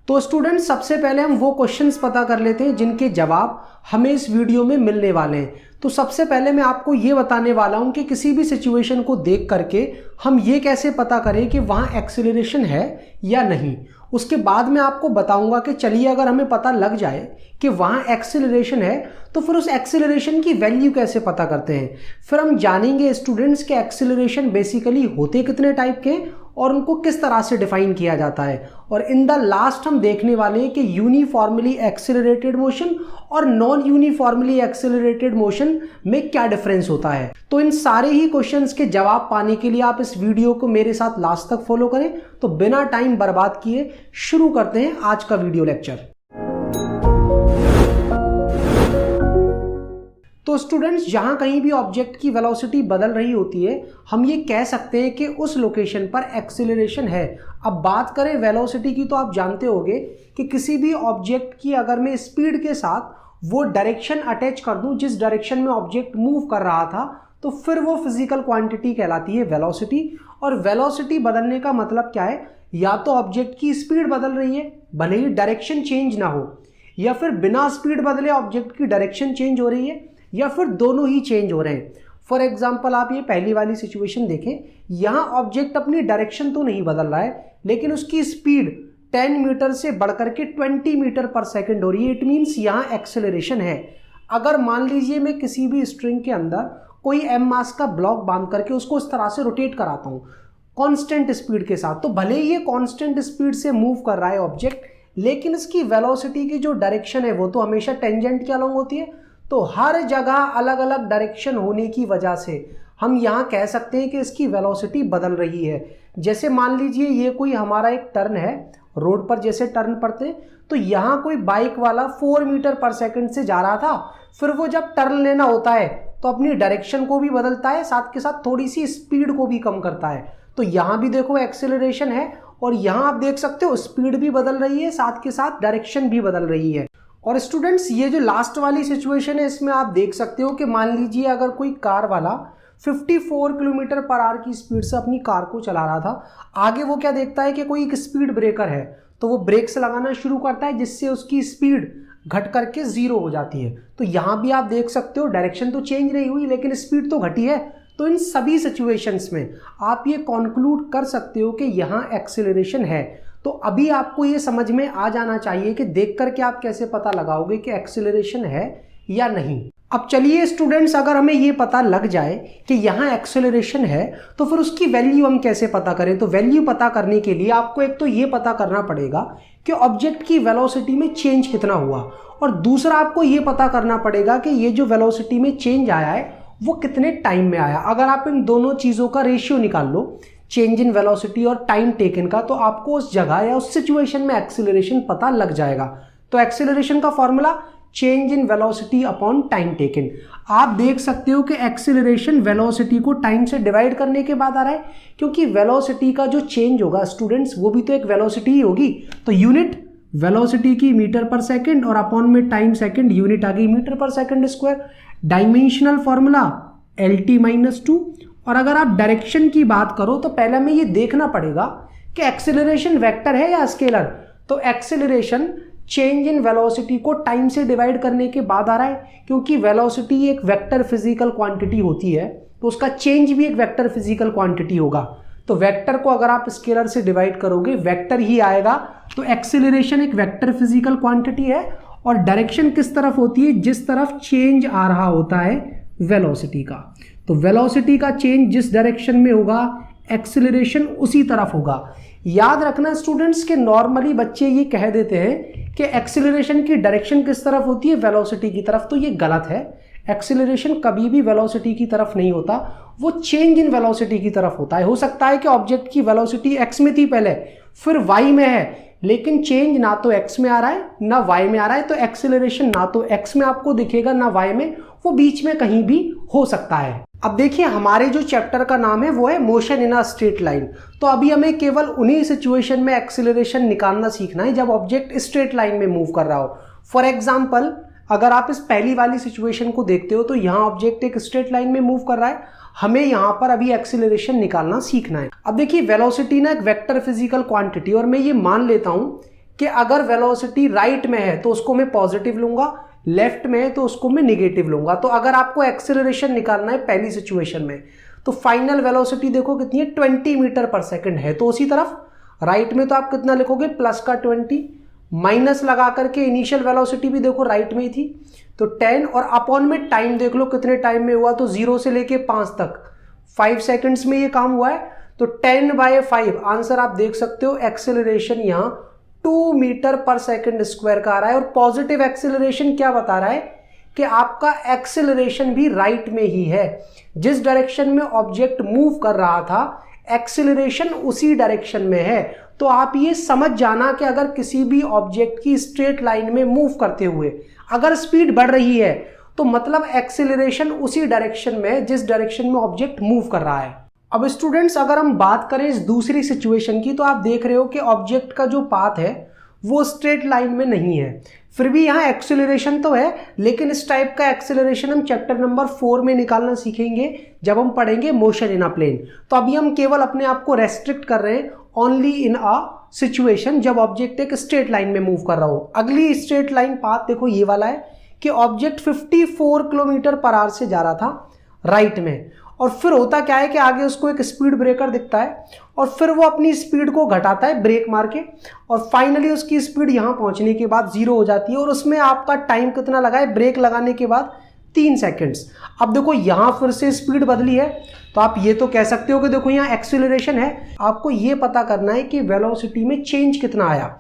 तो स्टूडेंट्स सबसे पहले हम वो क्वेश्चंस पता कर लेते हैं जिनके जवाब हमें इस वीडियो में मिलने वाले हैं। तो सबसे पहले मैं आपको ये बताने वाला हूं कि किसी भी सिचुएशन को देख करके हम ये कैसे पता करें कि वहां एक्सीलरेशन है या नहीं। उसके बाद मैं आपको बताऊंगा कि चलिए अगर हमें पता लग जाए कि वहां एक्सीलरेशन है तो फिर उस एक्सीलरेशन की वैल्यू कैसे पता करते हैं। फिर हम जानेंगे स्टूडेंट्स के एक्सीलरेशन बेसिकली होते कितने टाइप के और उनको किस तरह से डिफाइन किया जाता है। और इन द लास्ट हम देखने वाले हैं कि यूनिफॉर्मली एक्सेलरेटेड मोशन और नॉन यूनिफॉर्मली एक्सेलरेटेड मोशन में क्या डिफरेंस होता है। तो इन सारे ही क्वेश्चंस के जवाब पाने के लिए आप इस वीडियो को मेरे साथ लास्ट तक फॉलो करें। तो बिना टाइम बर्बाद किए शुरू करते हैं आज का वीडियो लेक्चर। तो स्टूडेंट्स जहां कहीं भी ऑब्जेक्ट की वेलोसिटी बदल रही होती है हम ये कह सकते हैं कि उस लोकेशन पर एक्सीलरेशन है। अब बात करें वेलोसिटी की तो आप जानते होंगे कि किसी भी ऑब्जेक्ट की अगर मैं स्पीड के साथ वो डायरेक्शन अटैच कर दूं जिस डायरेक्शन में ऑब्जेक्ट मूव कर रहा था तो फिर वो फिजिकल क्वांटिटी कहलाती है वेलोसिटी। और वेलोसिटी बदलने का मतलब क्या है, या तो ऑब्जेक्ट की स्पीड बदल रही है भले ही डायरेक्शन चेंज ना हो, या फिर बिना स्पीड बदले ऑब्जेक्ट की डायरेक्शन चेंज हो रही है, या फिर दोनों ही चेंज हो रहे हैं। फॉर एग्जाम्पल आप ये पहली वाली सिचुएशन देखें, यहां ऑब्जेक्ट अपनी डायरेक्शन तो नहीं बदल रहा है लेकिन उसकी स्पीड 10 मीटर से बढ़कर के 20 मीटर पर सेकंड हो रही है। इट मीन्स यहां एक्सेलरेशन है। अगर मान लीजिए मैं किसी भी स्ट्रिंग के अंदर कोई m मास का ब्लॉक बांध करके उसको इस तरह से रोटेट कराता हूं कांस्टेंट स्पीड के साथ, तो भले ही ये कांस्टेंट स्पीड से मूव कर रहा है ऑब्जेक्ट लेकिन इसकी वेलोसिटी की जो डायरेक्शन है वो तो हमेशा टेंजेंट के अलॉन्ग होती है। तो हर जगह अलग अलग डायरेक्शन होने की वजह से हम यहाँ कह सकते हैं कि इसकी वेलोसिटी बदल रही है। जैसे मान लीजिए ये कोई हमारा एक टर्न है, रोड पर जैसे टर्न पड़ते हैं तो यहाँ कोई बाइक वाला 4 मीटर पर सेकंड से जा रहा था, फिर वो जब टर्न लेना होता है तो अपनी डायरेक्शन को भी बदलता है, साथ के साथ थोड़ी सी स्पीड को भी कम करता है। तो यहाँ भी देखो एक्सेलरेशन है और यहाँ आप देख सकते हो स्पीड भी बदल रही है, साथ के साथ डायरेक्शन भी बदल रही है। और स्टूडेंट्स ये जो लास्ट वाली सिचुएशन है इसमें आप देख सकते हो कि मान लीजिए अगर कोई कार वाला 54 किलोमीटर पर आवर की स्पीड से अपनी कार को चला रहा था, आगे वो क्या देखता है कि कोई एक स्पीड ब्रेकर है तो वो ब्रेक्स लगाना शुरू करता है जिससे उसकी स्पीड घट करके 0 हो जाती है। तो यहाँ भी आप देख सकते हो डायरेक्शन तो चेंज नहीं हुई लेकिन स्पीड तो घटी है। तो इन सभी सिचुएशंस में आप ये कॉन्क्लूड कर सकते हो कि यहाँ एक्सेलरेशन है। तो अभी आपको ये समझ में आ जाना चाहिए कि देख करके आप कैसे पता लगाओगे कि एक्सेलरेशन है या नहीं। अब चलिए स्टूडेंट्स अगर हमें ये पता लग जाए कि यहाँ एक्सेलरेशन है तो फिर उसकी वैल्यू हम कैसे पता करें। तो वैल्यू पता करने के लिए आपको एक तो ये पता करना पड़ेगा कि ऑब्जेक्ट की वेलोसिटी में चेंज कितना हुआ, और दूसरा आपको ये पता करना पड़ेगा कि ये जो वेलोसिटी में चेंज आया है वो कितने टाइम में आया। अगर आप इन दोनों चीज़ों का रेशियो निकाल लो, चेंज इन वेलोसिटी और टाइम टेकन का, तो आपको उस जगह या उस सिचुएशन में एक्सेलरेशन पता लग जाएगा। तो एक्सेलरेशन का formula change in velocity upon time taken. आप देख सकते हो कि एक्सेलरेशन वेलोसिटी को टाइम से डिवाइड करने के बाद आ रहा है, क्योंकि वेलोसिटी का जो चेंज होगा स्टूडेंट्स वो भी तो एक वेलोसिटी ही होगी। तो यूनिट वेलोसिटी की मीटर पर सेकंड और अपॉन में टाइम सेकंड, यूनिट आ गई मीटर पर second square. Dimensional formula LT-2। और अगर आप डायरेक्शन की बात करो तो पहले हमें ये देखना पड़ेगा कि एक्सेलरेशन वेक्टर है या स्केलर। तो एक्सेलरेशन चेंज इन वेलोसिटी को टाइम से डिवाइड करने के बाद आ रहा है, क्योंकि वेलोसिटी एक वेक्टर फिजिकल क्वांटिटी होती है तो उसका चेंज भी एक वेक्टर फिजिकल क्वांटिटी होगा। तो वेक्टर को अगर आप स्केलर से डिवाइड करोगे वेक्टर ही आएगा। तो एक्सेलरेशन एक वेक्टर फिजिकल क्वांटिटी है और डायरेक्शन किस तरफ होती है, जिस तरफ चेंज आ रहा होता है वेलोसिटी का। तो वेलोसिटी का चेंज जिस डायरेक्शन में होगा एक्सेलरेशन उसी तरफ होगा। याद रखना स्टूडेंट्स के नॉर्मली बच्चे ये कह देते हैं कि एक्सेलरेशन की डायरेक्शन किस तरफ होती है, वेलोसिटी की तरफ। तो ये गलत है। एक्सेलरेशन कभी भी वेलोसिटी की तरफ नहीं होता, वो चेंज इन वेलोसिटी की तरफ होता है। हो सकता है कि ऑब्जेक्ट की वेलोसिटी x में थी पहले फिर y में है, लेकिन चेंज ना तो x में आ रहा है ना y में आ रहा है। तो एक्सेलरेशन ना तो x में आपको दिखेगा ना y में, वो बीच में कहीं भी हो सकता है। अब देखिए हमारे जो चैप्टर का नाम है वो है motion in a straight line. तो अभी हमें केवल उन्हीं सिचुएशन में एक्सेलरेशन निकालना सीखना है जब ऑब्जेक्ट स्ट्रेट लाइन में मूव कर रहा हो। फॉर एग्जाम्पल अगर आप इस पहली वाली सिचुएशन को देखते हो तो यहाँ ऑब्जेक्ट एक स्ट्रेट लाइन में मूव कर रहा है, हमें यहाँ पर अभी एक्सेलरेशन निकालना सीखना है। अब देखिए वेलोसिटी ना एक वेक्टर फिजिकल क्वांटिटी, और मैं ये मान लेता हूँ कि अगर वेलोसिटी राइट में है तो उसको मैं पॉजिटिव लूंगा, लेफ्ट में है तो उसको मैं निगेटिव लूंगा। तो अगर आपको एक्सेलरेशन निकालना है पहली सिचुएशन में, तो फाइनल वेलोसिटी देखो कितनी है, 20 मीटर पर सेकंड है। तो उसी तरफ राइट में तो आप कितना लिखोगे, प्लस का 20, माइनस लगा करके इनिशियल वेलोसिटी भी देखो राइट में ही थी तो 10, और अपॉन में टाइम देख लो कितने टाइम में हुआ, तो 0 से लेके 5 तक 5 सेकंड्स में ये काम हुआ है। तो 10/5 आंसर आप देख सकते हो। एक्सेलरेशन यहाँ 2 मीटर पर सेकंड स्क्वायर का आ रहा है। और पॉजिटिव एक्सेलरेशन क्या बता रहा है कि आपका एक्सेलरेशन भी राइट में ही है। जिस डायरेक्शन में ऑब्जेक्ट मूव कर रहा था एक्सेलरेशन उसी डायरेक्शन में है। तो आप ये समझ जाना कि अगर किसी भी ऑब्जेक्ट की स्ट्रेट लाइन में मूव करते हुए अगर स्पीड बढ़ रही है तो मतलब एक्सेलरेशन उसी डायरेक्शन में जिस डायरेक्शन में ऑब्जेक्ट मूव कर रहा है। अब स्टूडेंट्स अगर हम बात करें इस दूसरी सिचुएशन की, तो आप देख रहे हो कि ऑब्जेक्ट का जो पाथ है वो स्ट्रेट लाइन में नहीं है, फिर भी यहाँ एक्सेलरेशन तो है, लेकिन इस टाइप का एक्सेलरेशन हम चैप्टर नंबर 4 में निकालना सीखेंगे जब हम पढ़ेंगे मोशन इन अ प्लेन। तो अभी हम केवल अपने आप को रेस्ट्रिक्ट कर रहे हैं ओनली इन अ सिचुएशन जब ऑब्जेक्ट एक स्ट्रेट लाइन में मूव कर रहा हो। अगली स्ट्रेट लाइन पाथ देखो ये वाला है कि ऑब्जेक्ट 54 किलोमीटर पर आवर से जा रहा था राइट में, और फिर होता क्या है कि आगे उसको एक स्पीड ब्रेकर दिखता है और फिर वो अपनी स्पीड को घटाता है ब्रेक मार के, और फाइनली उसकी स्पीड यहाँ पहुँचने के बाद 0 हो जाती है। और उसमें आपका टाइम कितना लगा है ब्रेक लगाने के बाद, 3 सेकेंड्स। अब देखो यहाँ फिर से स्पीड बदली है, तो आप ये तो कह सकते हो कि देखो यहाँ एक्सीलरेशन है, आपको ये पता करना है कि वेलोसिटी में चेंज कितना आया।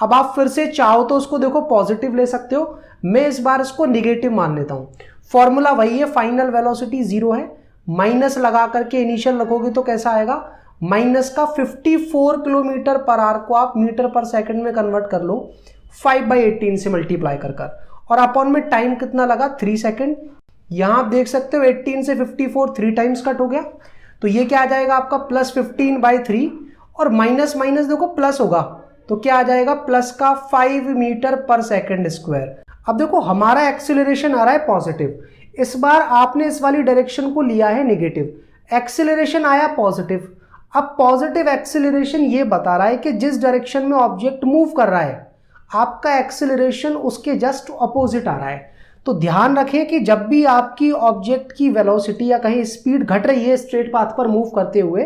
अब आप फिर से चाहो तो उसको देखो पॉजिटिव ले सकते हो, मैं इस बार इसको निगेटिव मान लेता हूँ। फॉर्मूला वही है, फाइनल वेलोसिटी 0 है, माइनस लगा करके इनिशियल रखोगे तो कैसा आएगा, माइनस का 54 किलोमीटर पर आवर को आप मीटर पर सेकंड में कन्वर्ट कर लो 5/18 से मल्टीप्लाई कर कर, और अपॉन में टाइम कितना लगा 3 सेकंड। यहां आप देख सकते हो 18 से 54 3 टाइम्स कट हो गया, तो ये क्या आ जाएगा आपका +15/3, और माइनस माइनस देखो प्लस होगा तो क्या आ जाएगा प्लस का 5 मीटर पर सेकंड स्क्वायर। अब देखो हमारा एक्सेलरेशन आ रहा है पॉजिटिव, इस बार आपने इस वाली डायरेक्शन को लिया है नेगेटिव, एक्सेलरेशन आया पॉजिटिव। अब पॉजिटिव एक्सेलरेशन ये बता रहा है कि जिस डायरेक्शन में ऑब्जेक्ट मूव कर रहा है आपका एक्सेलरेशन उसके जस्ट अपोजिट आ रहा है। तो ध्यान रखें कि जब भी आपकी ऑब्जेक्ट की वेलोसिटी या कहीं स्पीड घट रही है स्ट्रेट पाथ पर मूव करते हुए,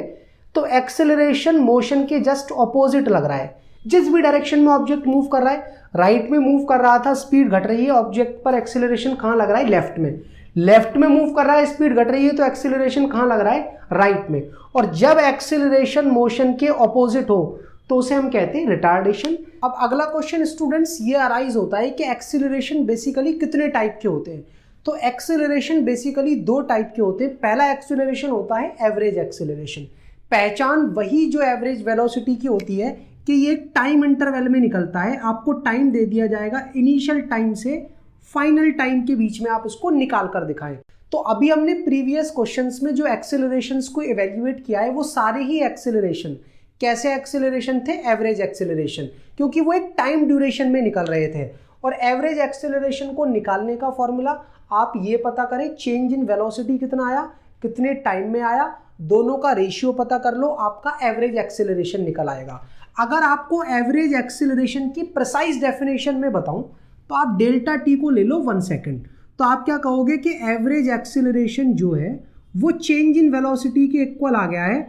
तो एक्सेलरेशन मोशन के जस्ट अपोजिट लग रहा है। जिस भी डायरेक्शन में ऑब्जेक्ट मूव कर रहा है, राइट में मूव कर रहा था स्पीड घट रही है, ऑब्जेक्ट पर एक्सेलरेशन कहाँ लग रहा है, लेफ्ट में। लेफ्ट में मूव कर रहा है स्पीड घट रही है तो एक्सेलरेशन कहाँ लग रहा है, राइट में। और जब एक्सेलरेशन मोशन के ऑपोजिट हो तो उसे हम कहते हैं रिटार्डेशन। अब अगला क्वेश्चन स्टूडेंट्स ये अराइज होता है कि एक्सेलरेशन बेसिकली कितने टाइप के होते हैं। तो एक्सेलरेशन बेसिकली 2 टाइप के होते हैं। पहला एक्सेलरेशन होता है एवरेज एक्सेलरेशन। पहचान वही जो एवरेज वेलोसिटी की होती है कि ये टाइम इंटरवल में निकलता है, आपको टाइम दे दिया जाएगा, इनिशियल टाइम से फाइनल टाइम के बीच में आप इसको निकाल कर दिखाएं। तो अभी हमने प्रीवियस क्वेश्चंस में जो एक्सेलरेशंस को इवेल्युएट किया है वो सारे ही एक्सेलरेशन कैसे एक्सेलरेशन थे, एवरेज एक्सेलरेशन, क्योंकि वो एक टाइम ड्यूरेशन में निकल रहे थे। और एवरेज एक्सेलरेशन को निकालने का फॉर्मूला आप ये पता करें, चेंज इन वेलोसिटी कितना आया, कितने टाइम में आया, दोनों का रेशियो पता कर लो, आपका एवरेज एक्सेलरेशन निकल आएगा। अगर आपको एवरेज एक्सेलरेशन की प्रिसाइज डेफिनेशन में बताऊं तो आप डेल्टा टी को ले लो 1 सेकेंड, तो आप क्या कहोगे कि एवरेज एक्सेलरेशन जो है वो चेंज इन वेलोसिटी के इक्वल आ गया है।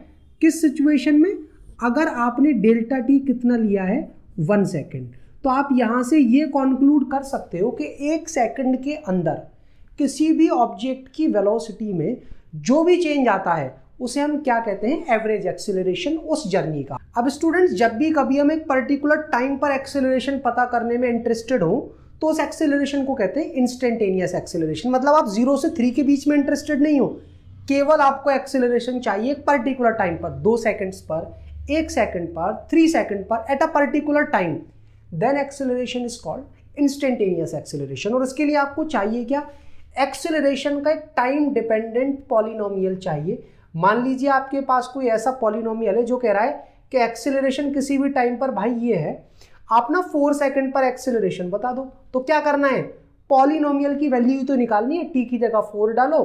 किस सिचुएशन में, अगर आपने डेल्टा टी कितना लिया है 1 सेकेंड, तो आप यहाँ से ये कॉन्क्लूड कर सकते हो कि 1 सेकेंड के अंदर किसी भी ऑब्जेक्ट की वेलोसिटी में जो भी चेंज आता है उसे हम क्या कहते हैं, एवरेज एक्सेलरेशन उस जर्नी का। अब स्टूडेंट्स जब भी कभी हम एक पर्टिकुलर टाइम पर एक्सेलरेशन पता करने में इंटरेस्टेड हो तो उस एक्सेलरेशन को कहते हैं इंस्टेंटेनियस एक्सेलरेशन। मतलब आप 0 से 3 के बीच में इंटरेस्टेड नहीं हो, केवल आपको एक्सेलरेशन चाहिए एक पर्टिकुलर टाइम पर, 2 सेकेंड्स पर, 1 सेकेंड पर, 3 सेकेंड पर, at a particular time, then acceleration is called instantaneous acceleration. और इसके लिए आपको चाहिए क्या, एक्सेलरेशन का एक टाइम डिपेंडेंट पॉलिनोमियल चाहिए। मान लीजिए आपके पास कोई ऐसा पॉलिनोमियल है जो कह रहा है कि एक्सेलरेशन किसी भी टाइम पर भाई ये है, आप ना 4 सेकेंड पर एक्सेलरेशन बता दो। तो क्या करना है, पॉलिनोमियल की वैल्यू तो निकालनी है, टी की जगह 4 डालो,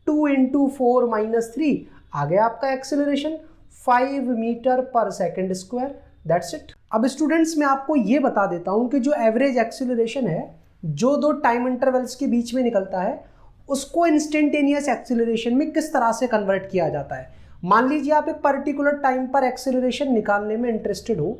2 × 4 - 3 आ गया आपका एक्सेलरेशन 5 मीटर पर सेकेंड स्क्वायर, दैट्स इट। अब स्टूडेंट्स मैं आपको ये बता देता हूँ कि जो एवरेज एक्सीलरेशन है जो दो टाइम इंटरवल्स के बीच में निकलता है उसको इंस्टेंटेनियस एक्सीलरेशन में किस तरह से कन्वर्ट किया जाता है। मान लीजिए आप एक पर्टिकुलर टाइम पर एक्सीलरेशन निकालने में इंटरेस्टेड हो,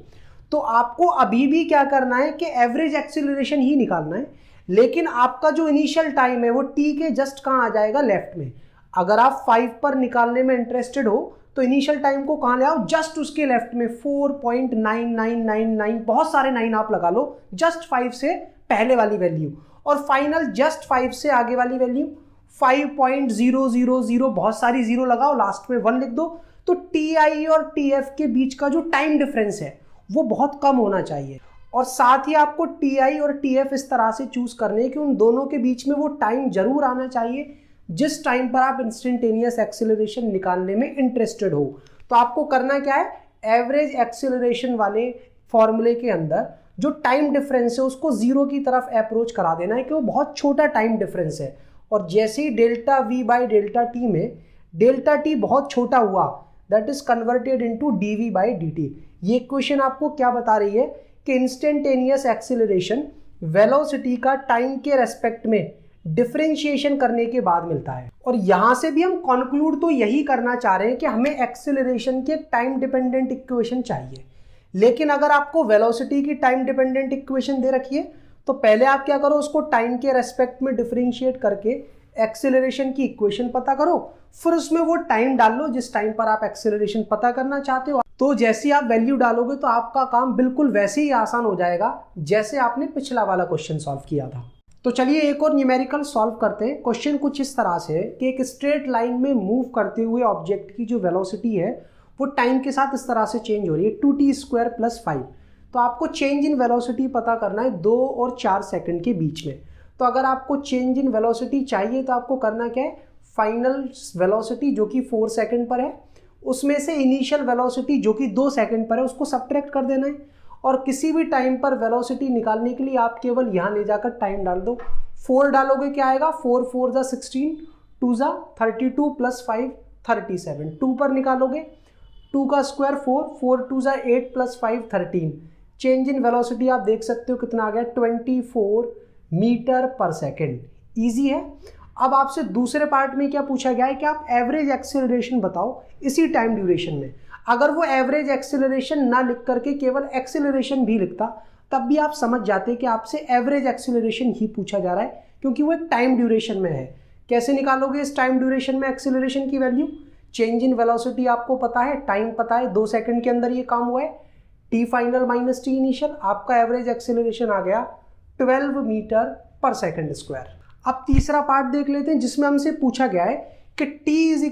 तो आपको अभी भी क्या करना है कि एवरेज एक्सीलरेशन ही निकालना है, लेकिन आपका जो इनिशियल टाइम है वो टी के जस्ट कहाँ आ जाएगा, लेफ्ट में। अगर आप 5 पर निकालने में इंटरेस्टेड हो तो इनिशियल टाइम को कहाँ ले आओ, जस्ट उसके लेफ्ट में 4.9999, बहुत सारे 9 आप लगा लो, जस्ट 5 से पहले वाली वैल्यू, और फाइनल जस्ट 5 से आगे वाली वैल्यू 5.000, बहुत सारी जीरो लगाओ, लास्ट में 1 लिख दो। तो टी आई और टी एफ के बीच का जो टाइम डिफरेंस है वो बहुत कम होना चाहिए, और साथ ही आपको टी आई और टी एफ इस तरह से चूज करने हैं कि उन दोनों के बीच में वो टाइम जरूर आना चाहिए जिस टाइम पर आप इंस्टेंटेनियस एक्सीलरेशन निकालने में इंटरेस्टेड हो। तो आपको करना क्या है, एवरेज एक्सीलरेशन वाले फॉर्मूले के अंदर जो टाइम डिफरेंस है उसको जीरो की तरफ अप्रोच करा देना है कि वो बहुत छोटा टाइम डिफरेंस है, और जैसे ही delta v by delta t में डेल्टा टी बहुत छोटा हुआ, that is converted into d v by d t. ये इक्वेशन आपको क्या बता रही है कि इंस्टेंटेनियस एक्सीलरेशन वेलोसिटी का टाइम के रेस्पेक्ट में डिफरेंशिएशन करने के बाद मिलता है। और यहां से भी हम कंक्लूड तो यही करना चाह रहे हैं कि हमें एक्सीलरेशन की टाइम डिपेंडेंट इक्वेशन चाहिए, लेकिन अगर आपको वेलोसिटी की टाइम डिपेंडेंट इक्वेशन दे रखी है तो पहले आप क्या करो, उसको टाइम के रेस्पेक्ट में डिफरेंशिएट करके एक्सीलरेशन की इक्वेशन पता करो, फिर उसमें वो टाइम डाल लो जिस टाइम पर आप एक्सीलरेशन पता करना चाहते हो। तो जैसे आप वैल्यू डालोगे तो आपका काम बिल्कुल वैसे ही आसान हो जाएगा जैसे आपने पिछला वाला क्वेश्चन सॉल्व किया था। तो चलिए एक और न्यूमेरिकल सॉल्व करते हैं। क्वेश्चन कुछ इस तरह से है कि एक स्ट्रेट लाइन में मूव करते हुए ऑब्जेक्ट की जो वेलोसिटी है वो टाइम के साथ इस तरह से चेंज हो रही है 2t² + 5। तो आपको चेंज इन वेलोसिटी पता करना है 2 और 4 सेकंड के बीच में। तो अगर आपको चेंज इन वेलोसिटी चाहिए तो आपको करना क्या है, फाइनल वेलोसिटी जो कि 4 सेकंड पर है उसमें से इनिशियल वेलोसिटी जो कि 2 सेकंड पर है उसको सब्ट्रैक्ट कर देना है, और किसी भी टाइम पर वेलोसिटी निकालने के लिए आप केवल यहाँ ले जाकर टाइम डाल दो। 4 डालोगे क्या आएगा, 4 4 = 16, 2 = 32 + 5 37। 2 पर निकालोगे 2 का स्क्वायर 4, 4 2 = 8 + 5 13। चेंज इन वेलोसिटी आप देख सकते हो कितना आ गया, 24 मीटर पर सेकेंड। ईजी है। अब आपसे दूसरे पार्ट में क्या पूछा गया है कि आप एवरेज एक्सीलरेशन बताओ इसी टाइम ड्यूरेशन में। अगर वो एवरेज एक्सीलरेशन ना लिख करके केवल एक्सीलरेशन भी लिखता तब भी आप समझ जाते कि आपसे एवरेज एक्सीलरेशन ही पूछा जा रहा है, क्योंकि वो एक टाइम ड्यूरेशन में है। कैसे निकालोगे इस टाइम ड्यूरेशन में एक्सीलरेशन की वैल्यू, चेंज इन वेलोसिटी आपको पता है, टाइम पता है, 2 सेकंड के अंदर ये काम हुआ है, T final minus T initial, आपका एवरेज एक्सीलरेशन आ गया 12 मीटर पर सेकंड स्क्वायर। अब तीसरा पार्ट देख लेते हैं जिसमें हमसे पूछा गया है कि t =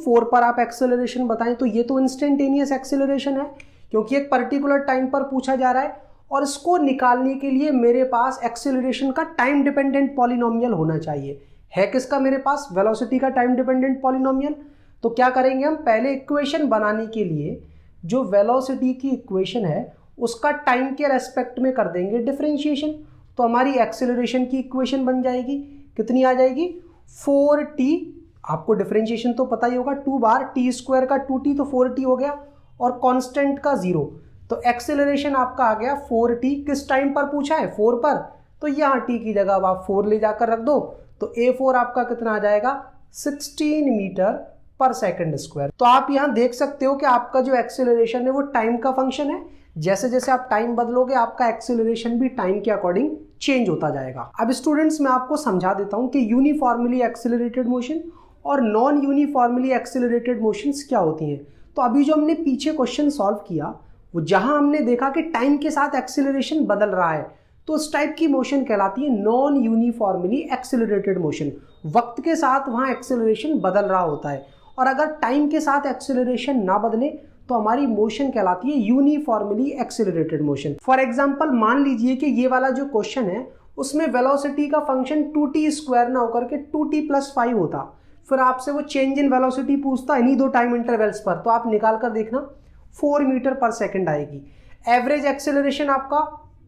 4 पर आप एक्सेलरेशन बताएं। तो ये तो इंस्टेंटेनियस एक्सेलरेशन है क्योंकि एक पर्टिकुलर टाइम पर पूछा जा रहा है, और इसको निकालने के लिए मेरे पास एक्सेलरेशन का टाइम डिपेंडेंट पॉलिनोमियल होना चाहिए। है किसका मेरे पास, वेलोसिटी का टाइम डिपेंडेंट पॉलिनोमियल। तो क्या करेंगे हम, पहले इक्वेशन बनाने के लिए जो वेलोसिटी की इक्वेशन है उसका टाइम के रेस्पेक्ट में कर देंगे डिफरेंशिएशन। तो हमारी एक्सेलरेशन की इक्वेशन बन जाएगी, कितनी आ जाएगी, 4t, आपको डिफरेंशिएशन तो पता ही होगा, 2 बार t² का 2t तो 4t हो गया, और कांस्टेंट का 0। तो एक्सेलरेशन आपका आ गया 4t। किस टाइम पर पूछा है, 4 पर, तो यहाँ t की जगह आप 4 ले जाकर रख दो, तो a4 आपका कितना आ जाएगा, 16 मीटर पर सेकंड स्क्वायर। तो आप यहाँ देख सकते हो कि आपका जो एक्सेलरेशन है वो टाइम का फंक्शन है। जैसे जैसे आप टाइम बदलोगे आपका एक्सेलरेशन भी टाइम के अकॉर्डिंग चेंज होता जाएगा। अब स्टूडेंट्स मैं आपको समझा देता हूँ कि यूनिफॉर्मली एक्सेलरेटेड मोशन और नॉन यूनिफॉर्मली एक्सेलरेटेड मोशंस क्या होती हैं। तो अभी जो हमने पीछे क्वेश्चन सॉल्व किया वो जहां हमने देखा कि टाइम के साथ एक्सेलरेशन बदल रहा है, तो उस टाइप की मोशन कहलाती है नॉन यूनिफॉर्मली एक्सेलरेटेड मोशन। वक्त के साथ वहां एक्सेलरेशन बदल रहा होता है, और अगर टाइम के साथ एक्सेलरेशन ना बदले तो हमारी मोशन कहलाती है uniformly accelerated motion. For example मान लीजिए कि ये वाला जो क्वेश्चन है उसमें वेलोसिटी का फंक्शन 2t² ना होकर के 2t + 5 होता, फिर आपसे वो चेंज इन वेलोसिटी पूछता इन्हीं 2 टाइम इंटरवल्स पर, तो आप निकाल कर देखना 4 मीटर पर सेकंड आएगी। एवरेज एक्सेलरेशन आपका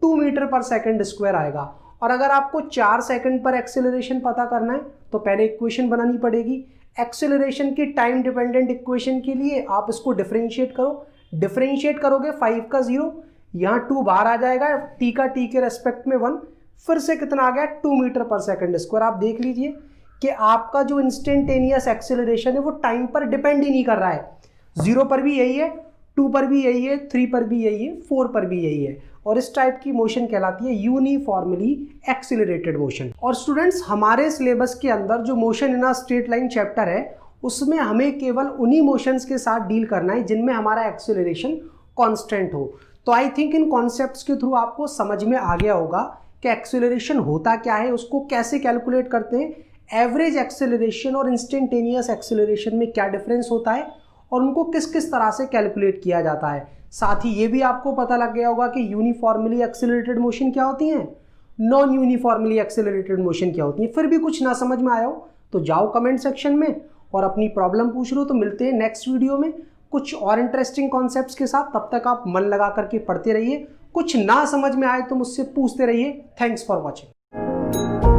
2 मीटर पर सेकंड स्क्वायर आएगा। और अगर आपको 4 सेकंड पर एक्सेलरेशन पता करना है तो पहले इक्वेशन बनानी पड़ेगी। एक्सेलरेशन की टाइम डिपेंडेंट इक्वेशन के लिए आप इसको डिफरेंशिएट करो, डिफरेंशिएट करोगे 5 का 0, यहाँ 2 बाहर आ जाएगा, टी का टी के रेस्पेक्ट में 1, फिर से कितना आ गया 2 मीटर पर सेकंड स्क्वायर। आप देख लीजिए कि आपका जो इंस्टेंटेनियस एक्सेलरेशन है वो टाइम पर डिपेंड ही नहीं कर रहा है। 0 पर भी यही है, 2 पर भी यही है, 3 पर भी यही है, 4 पर भी यही है। और इस टाइप की मोशन कहलाती है यूनिफॉर्मली एक्सिलरेटेड मोशन। और स्टूडेंट्स, हमारे सिलेबस के अंदर जो motion in a straight line chapter है उसमें हमें केवल उन्हीं मोशंस के साथ डील करना है जिनमें हमारा एक्सिलरेशन कांस्टेंट हो। तो आई थिंक इन कॉन्सेप्ट्स के थ्रू आपको समझ में आ गया होगा कि एक्सिलरेशन होता क्या है, उसको कैसे कैलकुलेट करते हैं, एवरेज एक्सिलरेशन और इंस्टेंटेनियस एक्सिलरेशन में क्या डिफरेंस होता है और उनको किस किस तरह से कैलकुलेट किया जाता है। साथ ही ये भी आपको पता लग गया होगा कि यूनिफॉर्मली एक्सिलरेटेड मोशन क्या होती हैं, नॉन यूनिफॉर्मली एक्सिलरेटेड मोशन क्या होती है। फिर भी कुछ ना समझ में आया हो तो जाओ कमेंट सेक्शन में और अपनी प्रॉब्लम पूछ लो। तो मिलते हैं नेक्स्ट वीडियो में कुछ और इंटरेस्टिंग कॉन्सेप्ट्स के साथ। तब तक आप मन लगा करके पढ़ते रहिए, कुछ ना समझ में आए तो मुझसे पूछते रहिए। Thanks for watching.